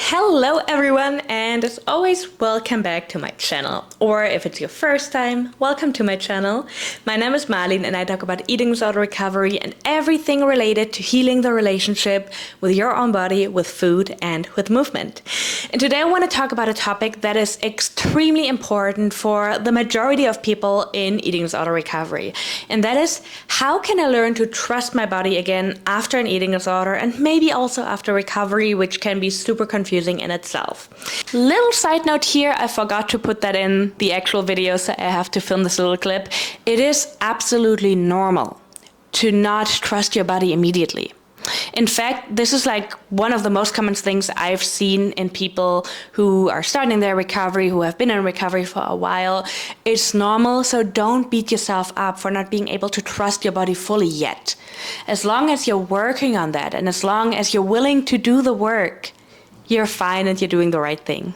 Hello everyone, and as always, welcome back to my channel. Or if it's your first time, welcome to my channel. My name is Marlene and I talk about eating disorder recovery and everything related to healing the relationship with your own body, with food, and with movement. And today I want to talk about a topic that is extremely important for the majority of people in eating disorder recovery. And that is, how can I learn to trust my body again after an eating disorder and maybe also after recovery, which can be super confusing in itself. Little side note here, I forgot to put that in the actual video, so I have to film this little clip. It is absolutely normal to not trust your body immediately. In fact, this is like one of the most common things I've seen in people who are starting their recovery, who have been in recovery for a while. It's normal, so don't beat yourself up for not being able to trust your body fully yet. As long as you're working on that, and as long as you're willing to do the work, you're fine and you're doing the right thing.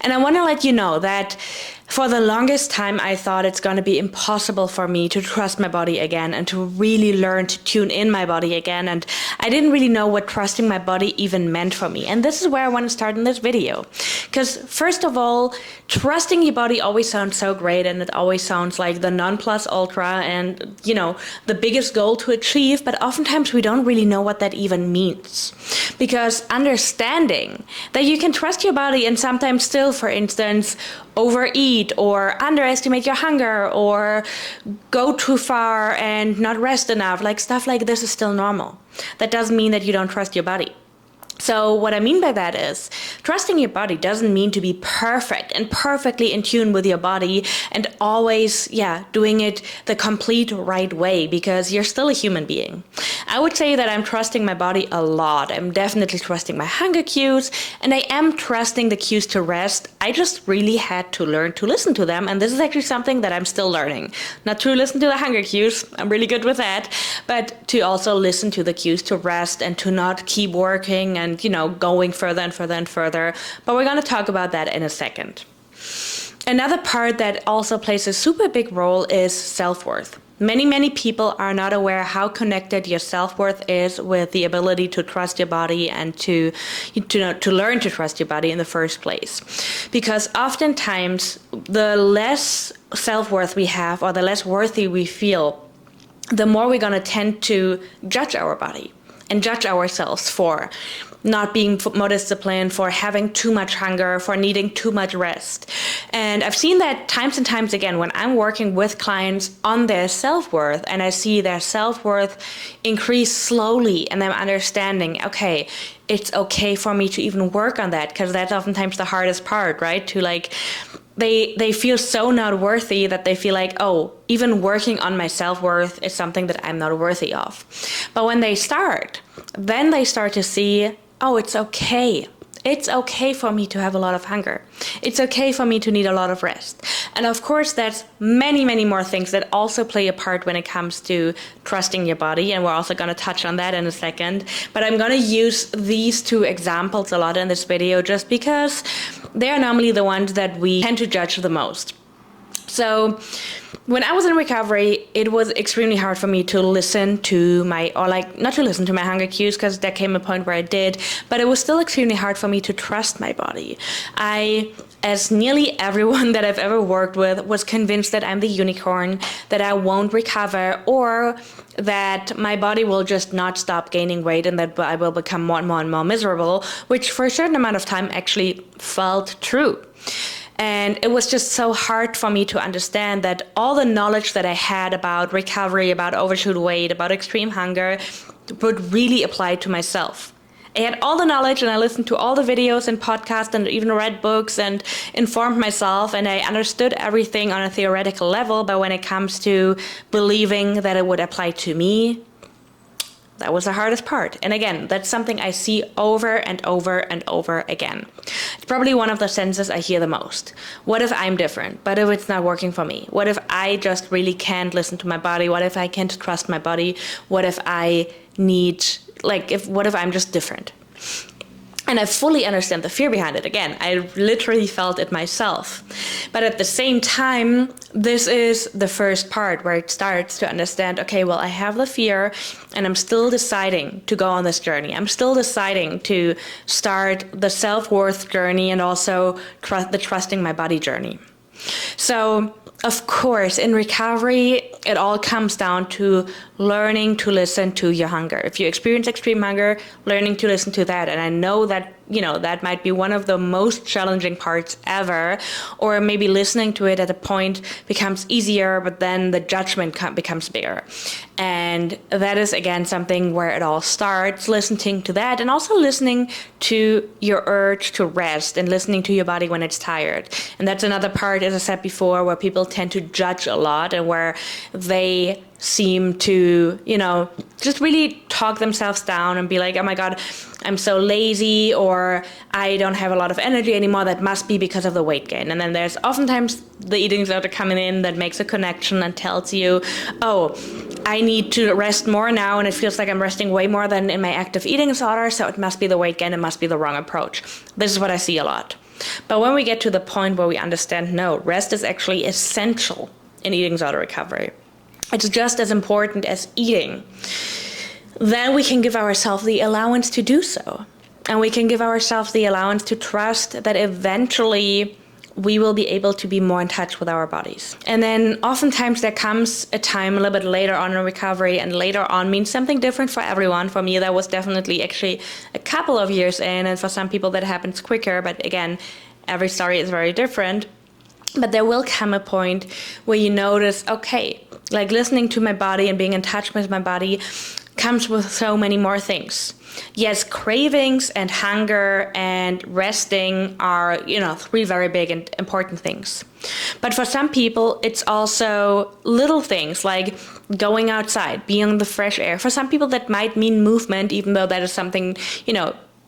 And I want to let you know that for the longest time, I thought it's going to be impossible for me to trust my body again and to really learn to tune in my body again. And I didn't really know what trusting my body even meant for me. And this is where I want to start in this video. Because first of all, trusting your body always sounds so great, and it always sounds like the non plus ultra and, you know, the biggest goal to achieve. But oftentimes we don't really know what that even means. Because understanding that you can trust your body and sometimes still, for instance, overeat or underestimate your hunger or go too far and not rest enough, like stuff like this is still normal. That doesn't mean that you don't trust your body. So what I mean by that is, trusting your body doesn't mean to be perfect and perfectly in tune with your body and always, doing it the complete right way, because you're still a human being. I would say that I'm trusting my body a lot. I'm definitely trusting my hunger cues, and I am trusting the cues to rest. I just really had to learn to listen to them, and this is actually something that I'm still learning. Not to listen to the hunger cues, I'm really good with that, but to also listen to the cues to rest and to not keep working and going further and further and further. But we're going to talk about that in a second. Another part that also plays a super big role is self-worth. Many people are not aware how connected your self-worth is with the ability to trust your body and to learn to trust your body in the first place. Because oftentimes, the less self-worth we have or the less worthy we feel, the more we're going to tend to judge our body and judge ourselves for not being more disciplined, for having too much hunger, for needing too much rest. And I've seen that times and times again when I'm working with clients on their self-worth, and I see their self-worth increase slowly, and I'm understanding, okay, it's okay for me to even work on that, because that's oftentimes the hardest part, right? To they feel so not worthy that they feel like, oh, even working on my self-worth is something that I'm not worthy of. But when they start, then they start to see, oh, it's okay. It's okay for me to have a lot of hunger. It's okay for me to need a lot of rest. And of course, that's many more things that also play a part when it comes to trusting your body. And we're also going to touch on that in a second. But I'm going to use these two examples a lot in this video just because they are normally the ones that we tend to judge the most. So when I was in recovery, it was extremely hard for me to listen to not to listen to my hunger cues, because there came a point where I did, but it was still extremely hard for me to trust my body. As nearly everyone that I've ever worked with, was convinced that I'm the unicorn, that I won't recover, or that my body will just not stop gaining weight and that I will become more and more and more miserable, which for a certain amount of time actually felt true. And it was just so hard for me to understand that all the knowledge that I had about recovery, about overshoot weight, about extreme hunger, would really apply to myself. I had all the knowledge and I listened to all the videos and podcasts and even read books and informed myself, and I understood everything on a theoretical level, but when it comes to believing that it would apply to me, that was the hardest part. And again, that's something I see over and over and over again. It's probably one of the sentences I hear the most. What if I'm different? But if it's not working for me? What if I just really can't listen to my body? What if I can't trust my body? What if I what if I'm just different? And I fully understand the fear behind it. Again, I literally felt it myself. But at the same time, this is the first part where it starts to understand, okay, well, I have the fear and I'm still deciding to go on this journey. I'm still deciding to start the self-worth journey and also the trusting my body journey. So, of course, in recovery, it all comes down to learning to listen to your hunger. If you experience extreme hunger, learning to listen to that. And I know that, that might be one of the most challenging parts ever, or maybe listening to it at a point becomes easier, but then the judgment becomes bigger. And that is, again, something where it all starts, listening to that, and also listening to your urge to rest and listening to your body when it's tired. And that's another part, as I said before, where people tend to judge a lot and where they seem to, just really talk themselves down and be like, oh my God, I'm so lazy, or I don't have a lot of energy anymore. That must be because of the weight gain. And then there's oftentimes the eating disorder coming in that makes a connection and tells you, oh, I need to rest more now, and it feels like I'm resting way more than in my active eating disorder, so it must be the weight gain, it must be the wrong approach. This is what I see a lot. But when we get to the point where we understand, no, rest is actually essential in eating disorder recovery, it's just as important as eating, then we can give ourselves the allowance to do so. And we can give ourselves the allowance to trust that eventually we will be able to be more in touch with our bodies. And then oftentimes there comes a time a little bit later on in recovery, and later on means something different for everyone. For me, that was definitely actually a couple of years in, and for some people that happens quicker. But again, every story is very different. But there will come a point where you notice, okay, like listening to my body and being in touch with my body comes with so many more things. Yes, cravings and hunger and resting are, three very big and important things. But for some people, it's also little things like going outside, being in the fresh air. For some people, that might mean movement, even though that is something,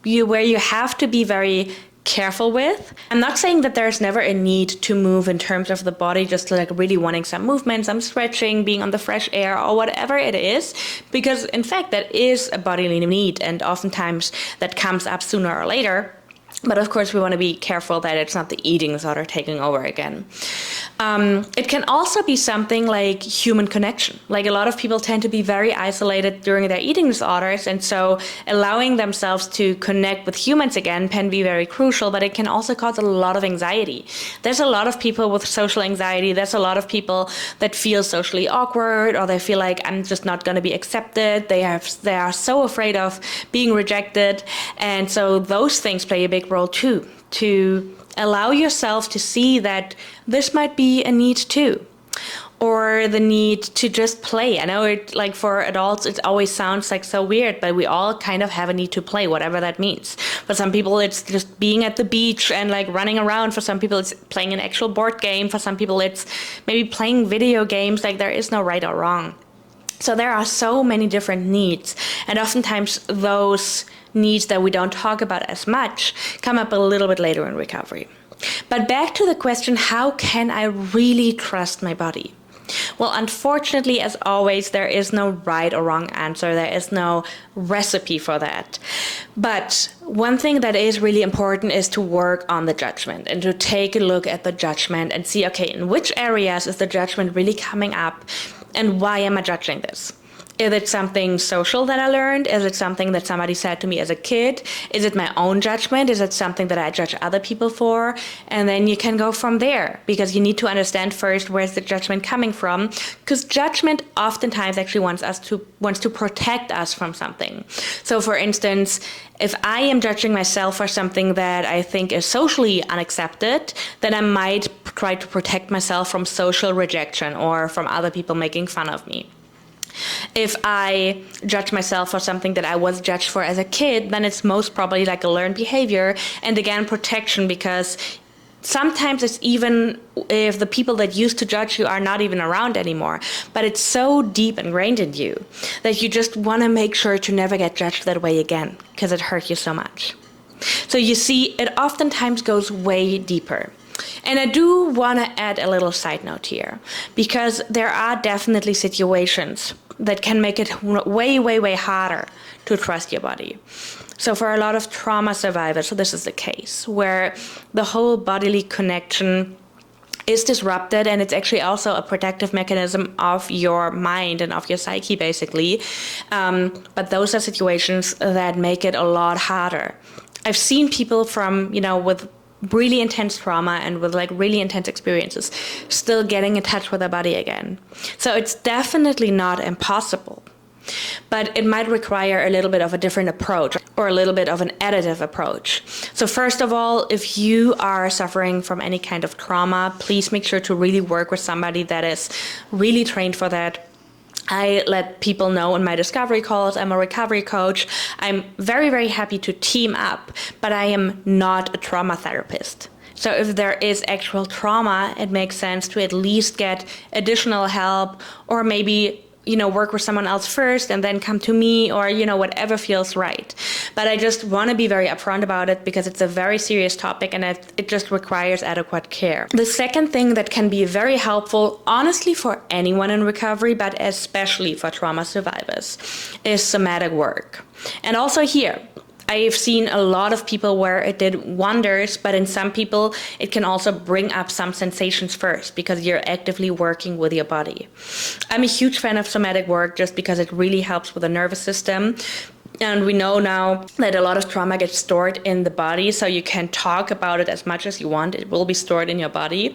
where you have to be very careful with. I'm not saying that there's never a need to move in terms of the body, just like really wanting some movement, some stretching, being on the fresh air, or whatever it is, because in fact that is a bodily need, and oftentimes that comes up sooner or later. But of course we want to be careful that it's not the eating disorder taking over again. It can also be something like human connection. Like a lot of people tend to be very isolated during their eating disorders, and so allowing themselves to connect with humans again can be very crucial, but it can also cause a lot of anxiety. There's a lot of people with social anxiety. There's a lot of people that feel socially awkward, or they feel like I'm just not going to be accepted. They are so afraid of being rejected, and so those things play a big role too, to allow yourself to see that this might be a need too, or the need to just play. I know it, like for adults, it always sounds like so weird, but we all kind of have a need to play, whatever that means. For some people, it's just being at the beach and like running around. For some people, it's playing an actual board game. For some people, it's maybe playing video games. Like there is no right or wrong. So there are so many different needs, and oftentimes those needs that we don't talk about as much come up a little bit later in recovery. But back to the question, how can I really trust my body? Well, unfortunately, as always, there is no right or wrong answer. There is no recipe for that. But one thing that is really important is to work on the judgment and to take a look at the judgment and see, okay, in which areas is the judgment really coming up, and why am I judging this? Is it something social that I learned? Is it something that somebody said to me as a kid? Is it my own judgment? Is it something that I judge other people for? And then you can go from there, because you need to understand first where's the judgment coming from, because judgment oftentimes actually wants to protect us from something. So for instance, if I am judging myself for something that I think is socially unaccepted, then I might try to protect myself from social rejection or from other people making fun of me. If I judge myself for something that I was judged for as a kid, then it's most probably like a learned behavior, and again, protection, because sometimes it's even if the people that used to judge you are not even around anymore, but it's so deep ingrained in you that you just want to make sure to never get judged that way again, because it hurt you so much. So you see, it oftentimes goes way deeper. And I do want to add a little side note here, because there are definitely situations that can make it way, way, way harder to trust your body. So for a lot of trauma survivors, so this is the case where the whole bodily connection is disrupted, and it's actually also a protective mechanism of your mind and of your psyche, basically. But those are situations that make it a lot harder. I've seen people from, with really intense trauma and with like really intense experiences still getting in touch with their body again. So it's definitely not impossible. But it might require a little bit of a different approach or a little bit of an additive approach. So first of all, if you are suffering from any kind of trauma, please make sure to really work with somebody that is really trained for that. I let people know in my discovery calls, I'm a recovery coach. I'm very, very happy to team up, but I am not a trauma therapist. So if there is actual trauma, it makes sense to at least get additional help, or maybe work with someone else first and then come to me, or, whatever feels right. But I just want to be very upfront about it because it's a very serious topic and it just requires adequate care. The second thing that can be very helpful, honestly, for anyone in recovery, but especially for trauma survivors, is somatic work. And also here, I've seen a lot of people where it did wonders, but in some people, it can also bring up some sensations first because you're actively working with your body. I'm a huge fan of somatic work just because it really helps with the nervous system. And we know now that a lot of trauma gets stored in the body, so you can talk about it as much as you want. It will be stored in your body.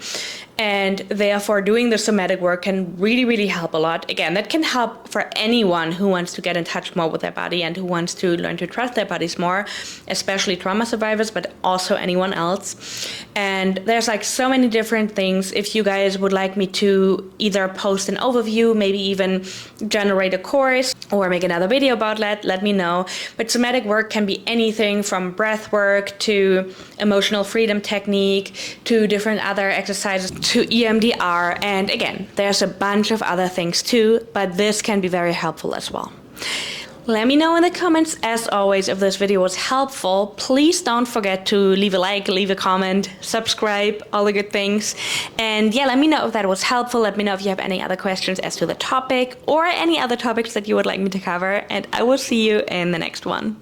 And therefore, doing the somatic work can really, really help a lot. Again, that can help for anyone who wants to get in touch more with their body and who wants to learn to trust their bodies more, especially trauma survivors, but also anyone else. And there's like so many different things. If you guys would like me to either post an overview, maybe even generate a course or make another video about that, let me know. But somatic work can be anything from breath work to emotional freedom technique to different other exercises to EMDR. And again, there's a bunch of other things too, but this can be very helpful as well. Let me know in the comments, as always, if this video was helpful. Please don't forget to leave a like, leave a comment, subscribe, all the good things. And yeah, let me know if that was helpful. Let me know if you have any other questions as to the topic or any other topics that you would like me to cover. And I will see you in the next one.